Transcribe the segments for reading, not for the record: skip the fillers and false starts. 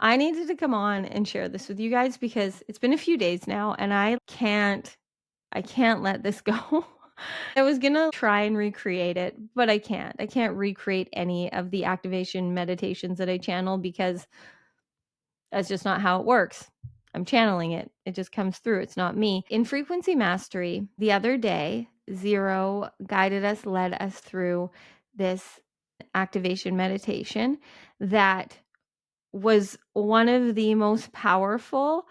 I needed to come on and share this with you guys because it's been a few days now and I can't let this go. I was gonna try and recreate it, but I can't. I can't recreate any of the activation meditations that I channel because that's just not how it works. I'm channeling it. It just comes through. It's not me. In frequency mastery, the other day, Zero guided us, led us through this activation meditation that was one of the most powerful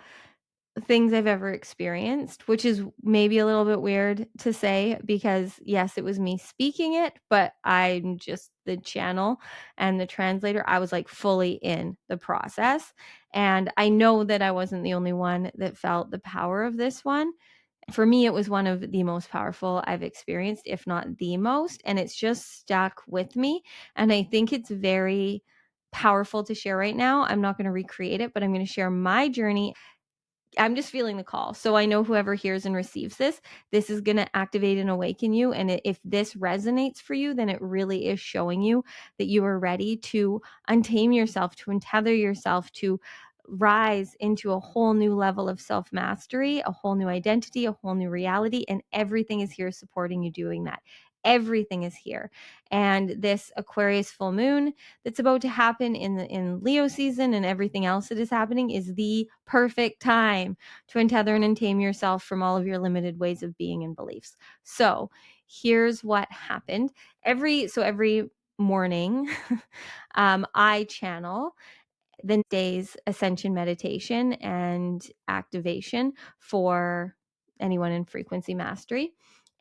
things I've ever experienced, which is maybe a little bit weird to say because, yes, it was me speaking it, but I'm just the channel and the translator. I was like fully in the process. And I know that I wasn't the only one that felt the power of this one. For me, it was one of the most powerful I've experienced, if not the most. And it's just stuck with me. And I think it's very powerful to share right now. I'm not going to recreate it, but I'm going to share my journey. I'm just feeling the call. So I know whoever hears and receives this is going to activate and awaken you. And if this resonates for you, then it really is showing you that you are ready to untame yourself, to untether yourself, to rise into a whole new level of self-mastery, a whole new identity, a whole new reality. And everything is here supporting you doing that. Everything is here. And this Aquarius full moon that's about to happen in Leo season and everything else that is happening is the perfect time to untether and untame yourself from all of your limited ways of being and beliefs. So here's what happened. Every morning, I channel the day's Ascension meditation and activation for anyone in frequency mastery.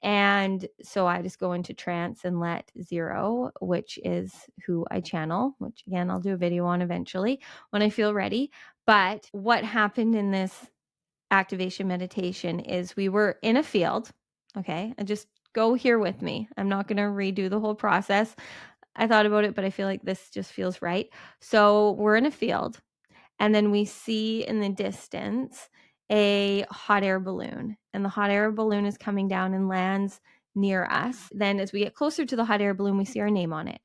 And so I just go into trance and let Zero, which is who I channel, which again, I'll do a video on eventually when I feel ready. But what happened in this activation meditation is we were in a field. Okay. And just go here with me. I'm not going to redo the whole process. I thought about it, but I feel like this just feels right. So we're in a field and then we see in the distance a hot air balloon, and the hot air balloon is coming down and lands near us. Then as we get closer to the hot air balloon, we see our name on it.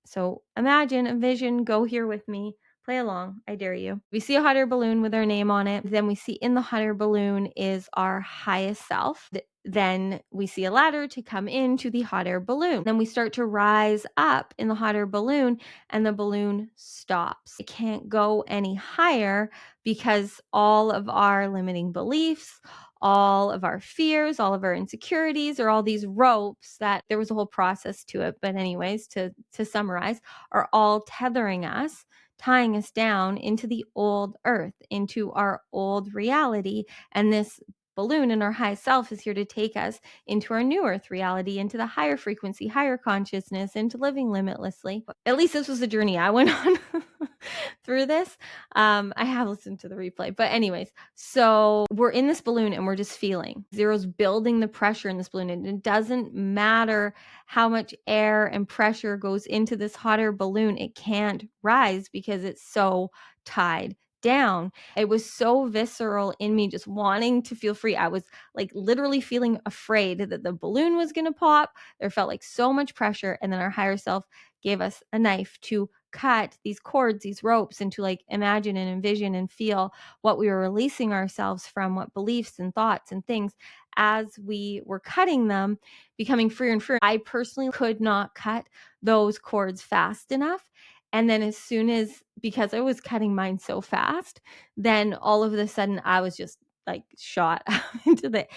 So imagine, envision, go here with me, play along, I dare you. We see a hot air balloon with our name on it. Then we see in the hot air balloon is our highest self. Then we see a ladder to come into the hot air balloon. Then we start to rise up in the hot air balloon and the balloon stops. It can't go any higher because all of our limiting beliefs, all of our fears, all of our insecurities, or all these ropes that there was a whole process to it. But anyways, to summarize, are all tethering us, tying us down into the old earth, into our old reality. And this balloon in our high self is here to take us into our new earth reality, into the higher frequency, higher consciousness, into living limitlessly. At least this was the journey I went on through this. I have listened to the replay, but anyways, so we're in this balloon and we're just feeling Zero's building the pressure in this balloon, and it doesn't matter how much air and pressure goes into this hot air balloon, it can't rise because it's so tied down. It was so visceral in me, just wanting to feel free. I was like literally feeling afraid that the balloon was going to pop. There felt like so much pressure. And then our higher self gave us a knife to cut these cords, these ropes, and to like imagine and envision and feel what we were releasing ourselves from, what beliefs and thoughts and things as we were cutting them, becoming freer and freer. I personally could not cut those cords fast enough. And then as soon as, because I was cutting mine so fast, then all of a sudden I was just like shot into the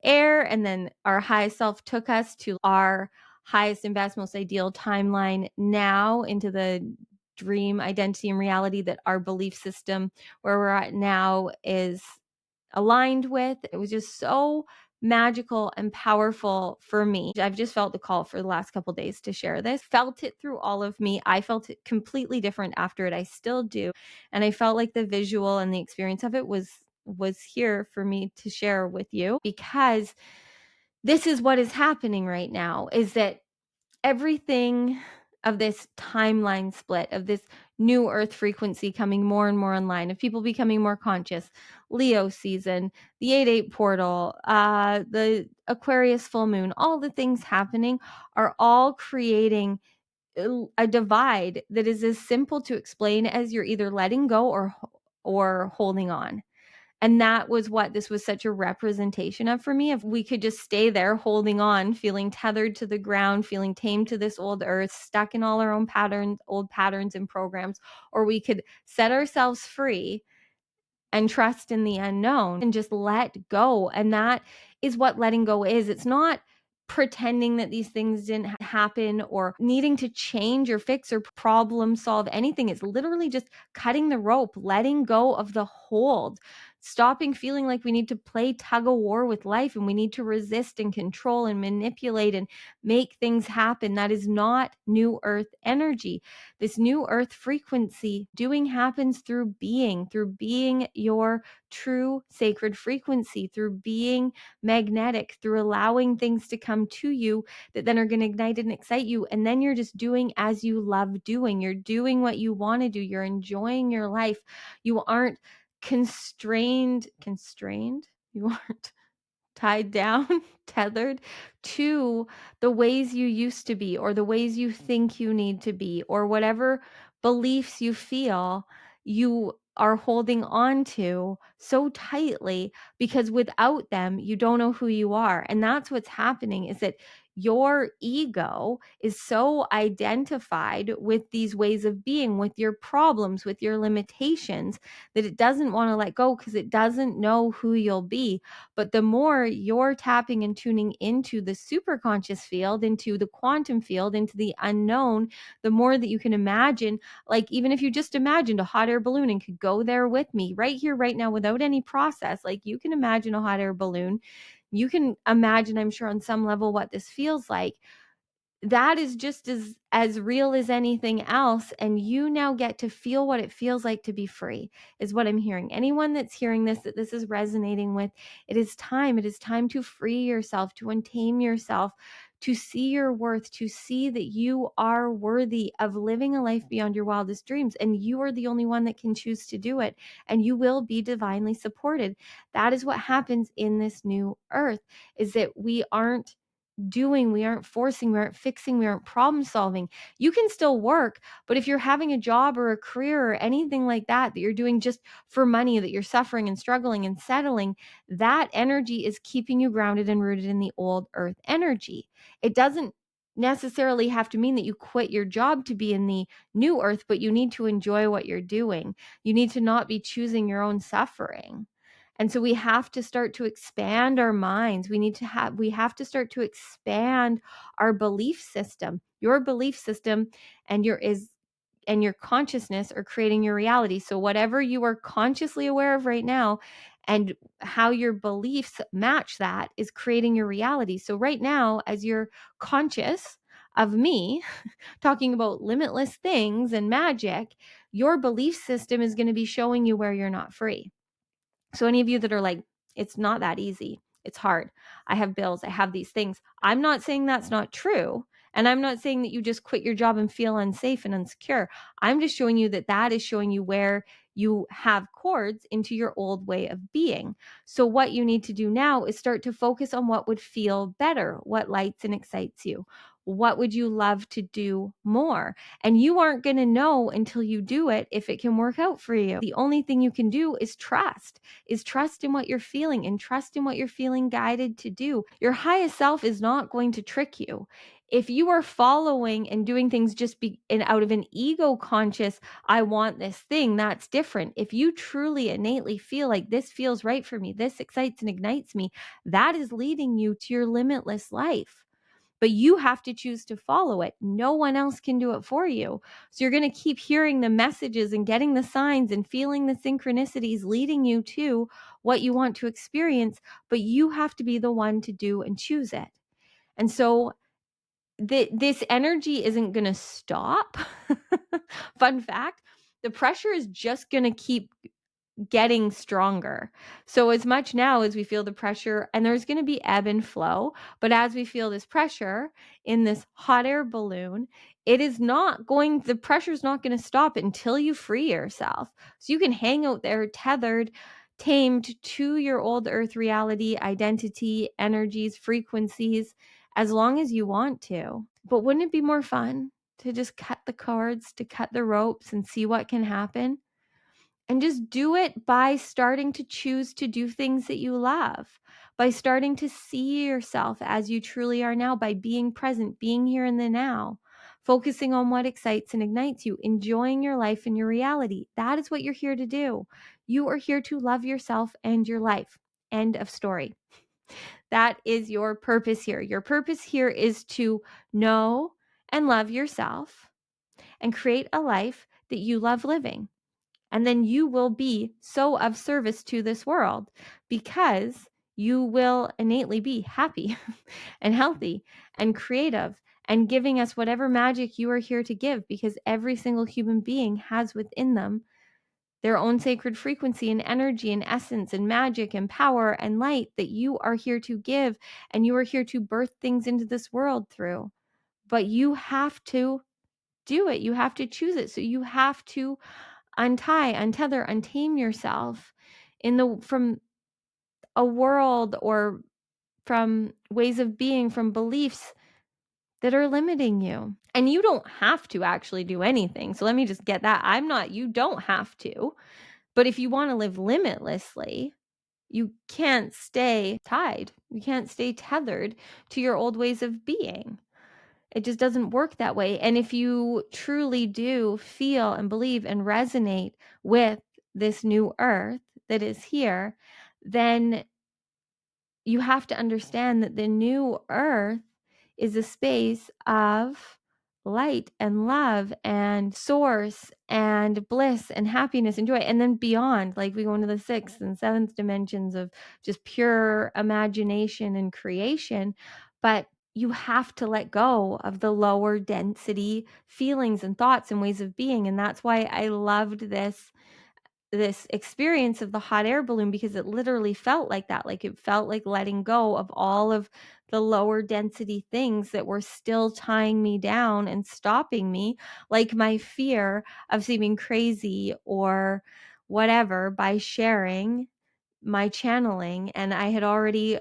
air. And then our highest self took us to our highest and best, most ideal timeline now, into the dream identity and reality that our belief system where we're at now is aligned with. It was just so magical and powerful for me. I've just felt the call for the last couple days to share this. Felt it through all of me. I felt it completely different after it. I still do. And I felt like the visual and the experience of it was here for me to share with you, because this is what is happening right now, is that everything of this timeline split, of this new earth frequency coming more and more online, of people becoming more conscious, Leo season, the 8/8 portal, the Aquarius full moon, all the things happening are all creating a divide that is as simple to explain as you're either letting go or holding on. And that was what this was such a representation of for me. If we could just stay there holding on, feeling tethered to the ground, feeling tamed to this old earth, stuck in all our own patterns, old patterns and programs, or we could set ourselves free and trust in the unknown and just let go. And that is what letting go is. It's not pretending that these things didn't happen or needing to change or fix or problem solve anything. It's literally just cutting the rope, letting go of the hold, stopping feeling like we need to play tug of war with life and we need to resist and control and manipulate and make things happen. That is not new earth energy. This new earth frequency doing happens through being your true sacred frequency, through being magnetic, through allowing things to come to you that then are going to ignite and excite you. And then you're just doing as you love doing. You're doing what you want to do. You're enjoying your life. You aren't constrained. You aren't tied down, tethered to the ways you used to be or the ways you think you need to be or whatever beliefs you feel you are holding on to so tightly, because without them you don't know who you are. And that's what's happening, is that your ego is so identified with these ways of being, with your problems, with your limitations, that it doesn't want to let go because it doesn't know who you'll be. But the more you're tapping and tuning into the superconscious field, into the quantum field, into the unknown, the more that you can imagine, like even if you just imagined a hot air balloon and could go there with me right here, right now, without any process, like you can imagine a hot air balloon. You can imagine, I'm sure on some level, what this feels like. That is just as real as anything else. And you now get to feel what it feels like to be free, is what I'm hearing. Anyone that's hearing this, that this is resonating with, it is time to free yourself, to untame yourself, to see your worth, to see that you are worthy of living a life beyond your wildest dreams. And you are the only one that can choose to do it. And you will be divinely supported. That is what happens in this new earth, is that we aren't forcing, we aren't fixing, we aren't problem solving. You can still work, but if you're having a job or a career or anything like that, that you're doing just for money, that you're suffering and struggling and settling, that energy is keeping you grounded and rooted in the old earth energy. It doesn't necessarily have to mean that you quit your job to be in the new earth, but you need to enjoy what you're doing. You need to not be choosing your own suffering. And so we have to start to expand our minds. We have to start to expand our belief system. Your belief system and your consciousness are creating your reality. So whatever you are consciously aware of right now and how your beliefs match that is creating your reality. So right now, as you're conscious of me talking about limitless things and magic, your belief system is going to be showing you where you're not free. So any of you that are like, it's not that easy, it's hard, I have bills, I have these things, I'm not saying that's not true. And I'm not saying that you just quit your job and feel unsafe and insecure. I'm just showing you that that is showing you where you have cords into your old way of being. So what you need to do now is start to focus on what would feel better, what lights and excites you. What would you love to do more? And you aren't going to know until you do it if it can work out for you. The only thing you can do is trust in what you're feeling and trust in what you're feeling guided to do. Your highest self is not going to trick you. If you are following and doing things just out of an ego conscious, I want this thing, that's different. If you truly innately feel like this feels right for me, this excites and ignites me, that is leading you to your limitless life. But you have to choose to follow it. No one else can do it for you. So you're going to keep hearing the messages and getting the signs and feeling the synchronicities leading you to what you want to experience, but you have to be the one to do and choose it. And so this energy isn't going to stop. Fun fact, the pressure is just going to keep getting stronger. So as much now as we feel the pressure, and there's going to be ebb and flow, but as we feel this pressure in this hot air balloon, the pressure is not going to stop until you free yourself. So you can hang out there tethered, tamed to your old earth reality, identity, energies, frequencies, as long as you want to. But wouldn't it be more fun? to just cut the cords, to cut the ropes and see what can happen. And just do it by starting to choose to do things that you love, by starting to see yourself as you truly are now, by being present, being here in the now, focusing on what excites and ignites you, enjoying your life and your reality. That is what you're here to do. You are here to love yourself and your life. End of story. That is your purpose here. Your purpose here is to know and love yourself and create a life that you love living. And then you will be so of service to this world because you will innately be happy and healthy and creative and giving us whatever magic you are here to give, because every single human being has within them their own sacred frequency and energy and essence and magic and power and light that you are here to give, and you are here to birth things into this world through. But you have to do it. You have to choose it. So you have to untie, untether, untame yourself from a world or from ways of being, from beliefs that are limiting you. And you don't have to actually do anything. So let me just get that. You don't have to. But if you want to live limitlessly, you can't stay tied. You can't stay tethered to your old ways of being. It just doesn't work that way. And if you truly do feel and believe and resonate with this new earth that is here, then you have to understand that the new earth is a space of light and love and source and bliss and happiness and joy. And then beyond, like we go into the sixth and seventh dimensions of just pure imagination and creation. But you have to let go of the lower density feelings and thoughts and ways of being. And that's why I loved this experience of the hot air balloon, because it literally felt like that. Like it felt like letting go of all of the lower density things that were still tying me down and stopping me, like my fear of seeming crazy or whatever, by sharing my channeling. And I had already,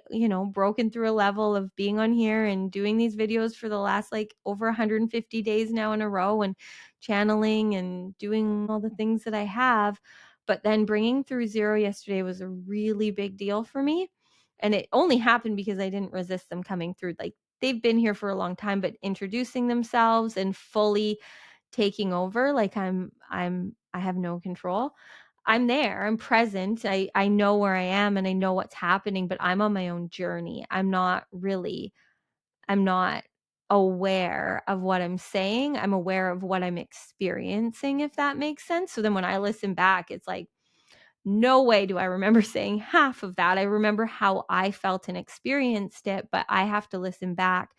broken through a level of being on here and doing these videos for the last like over 150 days now in a row, and channeling and doing all the things that I have. But then bringing through zero yesterday was a really big deal for me. And it only happened because I didn't resist them coming through. Like they've been here for a long time, but introducing themselves and fully taking over, like I have no control. I'm there, I'm present. I know where I am and I know what's happening, but I'm on my own journey. I'm not aware of what I'm saying. I'm aware of what I'm experiencing, if that makes sense. So then when I listen back, it's like, no way do I remember saying half of that. I remember how I felt and experienced it, but I have to listen back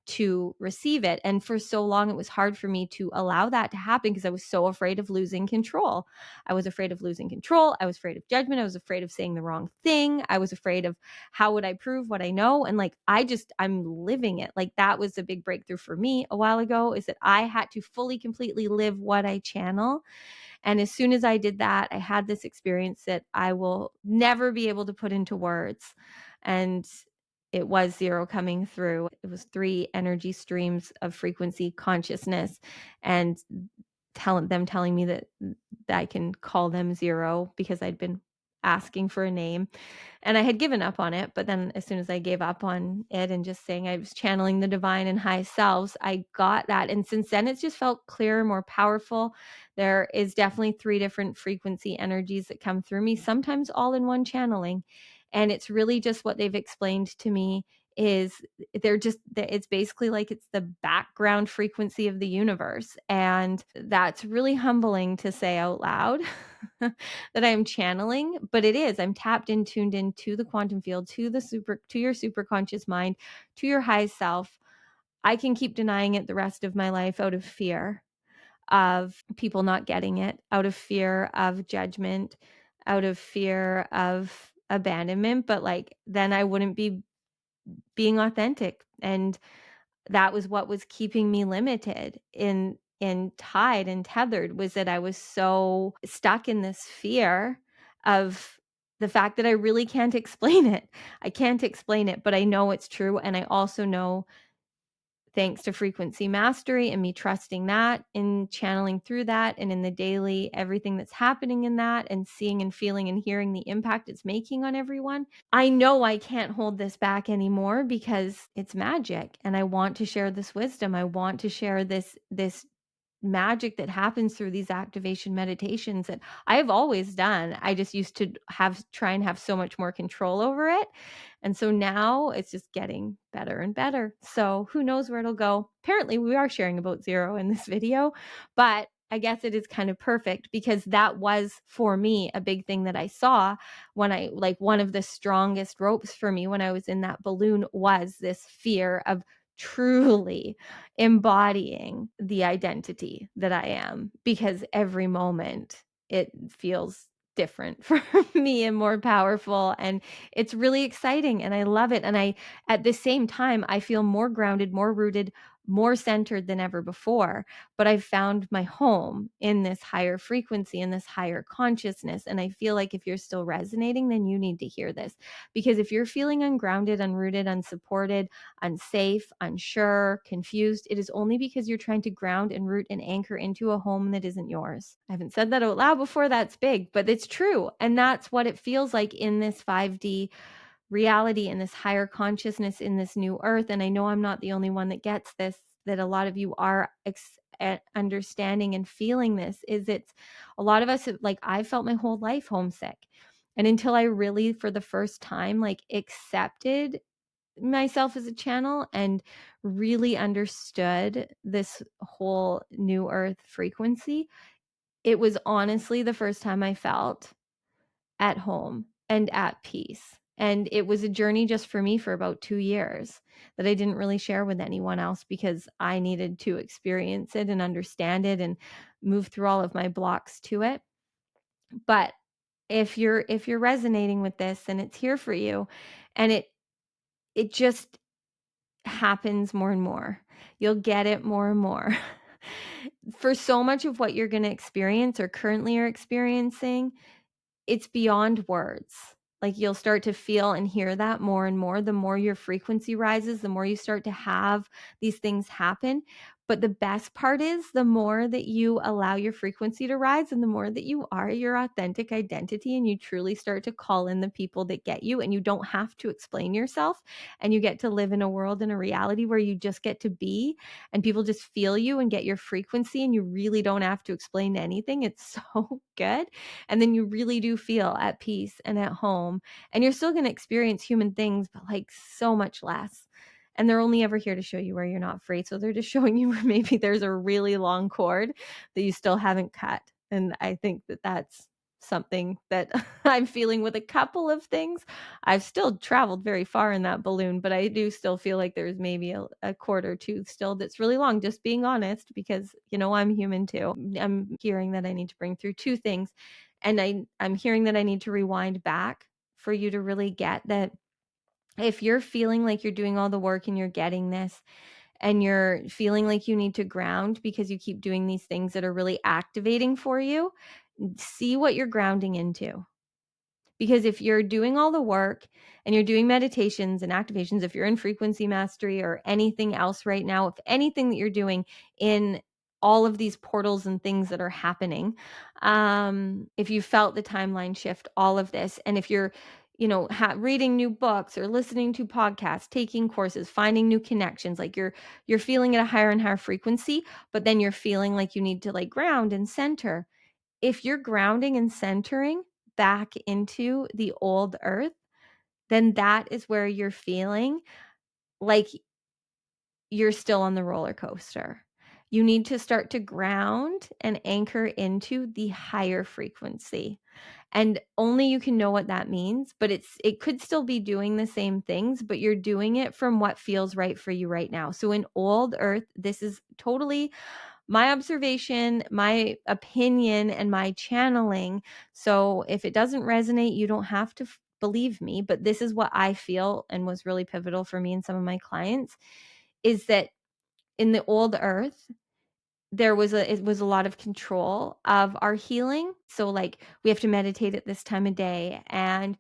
to receive it. And for so long, it was hard for me to allow that to happen because I was so afraid of losing control. I was afraid of losing control. I was afraid of judgment. I was afraid of saying the wrong thing. I was afraid of how would I prove what I know? And like, I'm living it. Like that was a big breakthrough for me a while ago, is that I had to fully, completely live what I channel. And as soon as I did that, I had this experience that I will never be able to put into words. And it was zero coming through. It was 3 energy streams of frequency consciousness, and them telling me that I can call them zero because I'd been asking for a name. And I had given up on it, but then as soon as I gave up on it and just saying I was channeling the divine and high selves, I got that. And since then, it's just felt clearer, more powerful. There is definitely 3 different frequency energies that come through me, sometimes all in one channeling. And it's really just what they've explained to me is it's basically like it's the background frequency of the universe. And that's really humbling to say out loud that I'm channeling, but it is. I'm tapped in, tuned in to the quantum field, to your super conscious mind, to your high self. I can keep denying it the rest of my life out of fear of people not getting it, out of fear of judgment, out of fear of abandonment, but like then I wouldn't be being authentic. And that was what was keeping me limited in tied and tethered, was that I was so stuck in this fear of the fact that I really can't explain it. I can't explain it, but I know it's true. And I also know thanks to frequency mastery and me trusting that and channeling through that, and in the daily, everything that's happening in that, and seeing and feeling and hearing the impact it's making on everyone, I know I can't hold this back anymore because it's magic and I want to share this wisdom. I want to share this magic that happens through these activation meditations that I've always done. I just used to try and have so much more control over it. And so now it's just getting better and better. So who knows where it'll go? Apparently, we are sharing about zero in this video, but I guess it is kind of perfect because that was for me a big thing that I saw when I, like, one of the strongest ropes for me when I was in that balloon was this fear of truly embodying the identity that I am, because every moment it feels different for me and more powerful, and it's really exciting and I love it. And I, at the same time, I feel more grounded, more rooted, more centered than ever before. But I've found my home in this higher frequency, in this higher consciousness. And I feel like if you're still resonating, then you need to hear this. Because if you're feeling ungrounded, unrooted, unsupported, unsafe, unsure, confused, it is only because you're trying to ground and root and anchor into a home that isn't yours. I haven't said that out loud before, that's big, but it's true. And that's what it feels like in this 5D reality, in this higher consciousness, in this new earth. And I know I'm not the only one that gets this, that a lot of you are understanding and feeling this, is it's a lot of us, like, I felt my whole life homesick. And until I really, for the first time, like, accepted myself as a channel and really understood this whole new earth frequency, it was honestly the first time I felt at home and at peace. And it was a journey just for me for about 2 years that I didn't really share with anyone else because I needed to experience it and understand it and move through all of my blocks to it. But if you're resonating with this and it's here for you, and it just happens more and more. You'll get it more and more. For so much of what you're going to experience or currently are experiencing, it's beyond words. Like, you'll start to feel and hear that more and more. The more your frequency rises, the more you start to have these things happen. But the best part is the more that you allow your frequency to rise and the more that you are your authentic identity and you truly start to call in the people that get you, and you don't have to explain yourself, and you get to live in a world, in a reality where you just get to be and people just feel you and get your frequency and you really don't have to explain anything. It's so good. And then you really do feel at peace and at home, and you're still going to experience human things, but like so much less. And they're only ever here to show you where you're not free. So they're just showing you where maybe there's a really long cord that you still haven't cut. And I think that that's something that I'm feeling with a couple of things. I've still traveled very far in that balloon, but I do still feel like there's maybe a cord or two still that's really long, just being honest, because, I'm human too. I'm hearing that I need to bring through two things. And I'm hearing that I need to rewind back for you to really get that. If you're feeling like you're doing all the work and you're getting this, and you're feeling like you need to ground because you keep doing these things that are really activating for you, see what you're grounding into. Because if you're doing all the work and you're doing meditations and activations, if you're in frequency mastery or anything else right now, if anything that you're doing in all of these portals and things that are happening, if you felt the timeline shift, all of this, and if you're, reading new books or listening to podcasts, taking courses, finding new connections, like you're feeling at a higher and higher frequency, but then you're feeling like you need to, like, ground and center. If you're grounding and centering back into the old earth, then that is where you're feeling like you're still on the roller coaster. You need to start to ground and anchor into the higher frequency. And only you can know what that means, but it could still be doing the same things, but you're doing it from what feels right for you right now. So in old earth, this is totally my observation, my opinion, and my channeling. So if it doesn't resonate, you don't have to believe me, but this is what I feel and was really pivotal for me and some of my clients, is that in the old earth, it was a lot of control of our healing. So, like, we have to meditate at this time of day, and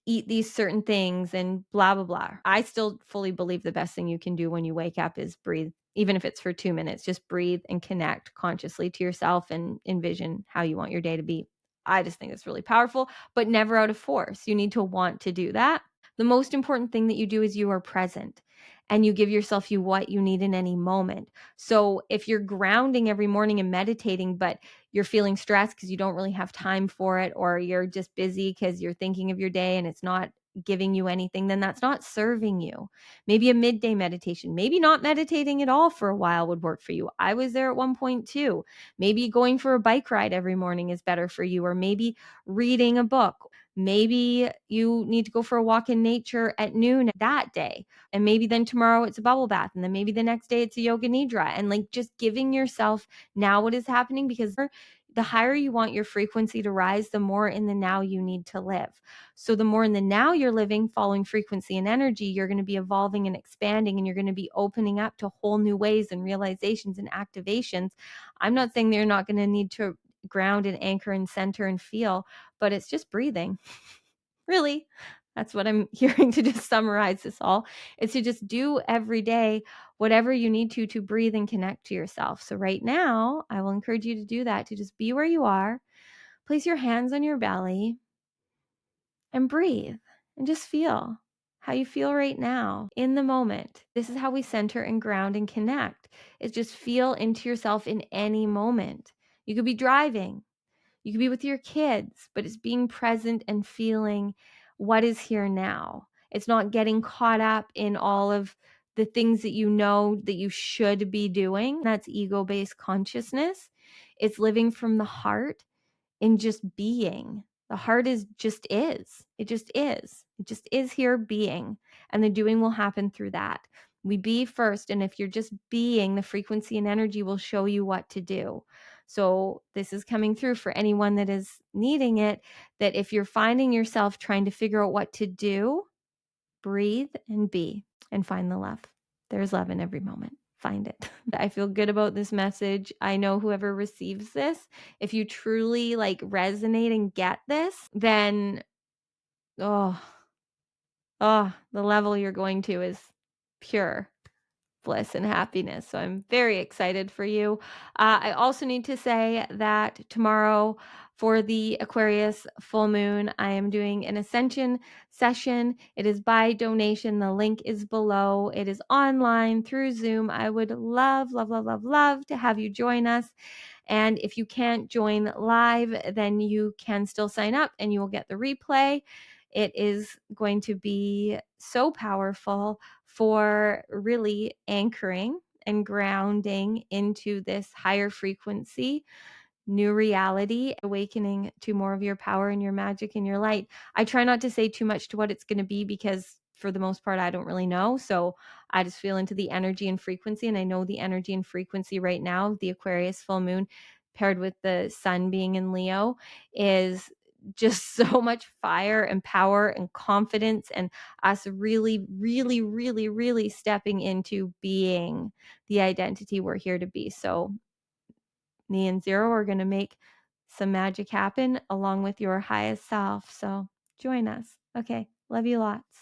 eat these certain things and blah, blah, blah. I still fully believe the best thing you can do when you wake up is breathe, even if it's for 2 minutes. Just breathe and connect consciously to yourself and envision how you want your day to be. I just think it's really powerful, but never out of force. You need to want to do that. The most important thing that you do is you are present and you give yourself what you need in any moment. So if you're grounding every morning and meditating, but you're feeling stressed because you don't really have time for it, or you're just busy because you're thinking of your day and it's not giving you anything, then that's not serving you. Maybe a midday meditation, maybe not meditating at all for a while would work for you. I was there at one point too. Maybe going for a bike ride every morning is better for you, or maybe reading a book. Maybe you need to go for a walk in nature at noon that day. And maybe then tomorrow it's a bubble bath. And then maybe the next day it's a yoga nidra. And like just giving yourself now what is happening, because the higher you want your frequency to rise, the more in the now you need to live. So the more in the now you're living, following frequency and energy, you're going to be evolving and expanding, and you're going to be opening up to whole new ways and realizations and activations. I'm not saying that you're not going to need to ground and anchor and center and feel, but it's just breathing. Really, that's what I'm hearing to just summarize this all. It's to just do every day whatever you need to breathe and connect to yourself. So right now, I will encourage you to do that, to just be where you are, place your hands on your belly and breathe and just feel how you feel right now in the moment. This is how we center and ground and connect. Is just feel into yourself in any moment. You could be driving, you could be with your kids, but it's being present and feeling what is here now. It's not getting caught up in all of the things that you know that you should be doing. That's ego-based consciousness. It's living from the heart in just being. The heart is just is. It just is. It just is here being. And the doing will happen through that. We be first. And if you're just being, the frequency and energy will show you what to do. So this is coming through for anyone that is needing it, that if you're finding yourself trying to figure out what to do, breathe and be and find the love. There's love in every moment. Find it. I feel good about this message. I know whoever receives this, if you truly like resonate and get this, then oh, the level you're going to is pure bliss and happiness. So I'm very excited for you. I also need to say that tomorrow for the Aquarius full moon, I am doing an Ascension session. It is by donation. The link is below. It is online through Zoom. I would love, love, love, love, love to have you join us. And if you can't join live, then you can still sign up and you will get the replay. It is going to be so powerful for really anchoring and grounding into this higher frequency, new reality, awakening to more of your power and your magic and your light. I try not to say too much to what it's going to be because for the most part, I don't really know. So I just feel into the energy and frequency. And I know the energy and frequency right now, the Aquarius full moon paired with the sun being in Leo, is just so much fire and power and confidence, and us really, really, really, really stepping into being the identity we're here to be. So me and Zero are going to make some magic happen along with your highest self. So join us. Okay. Love you lots.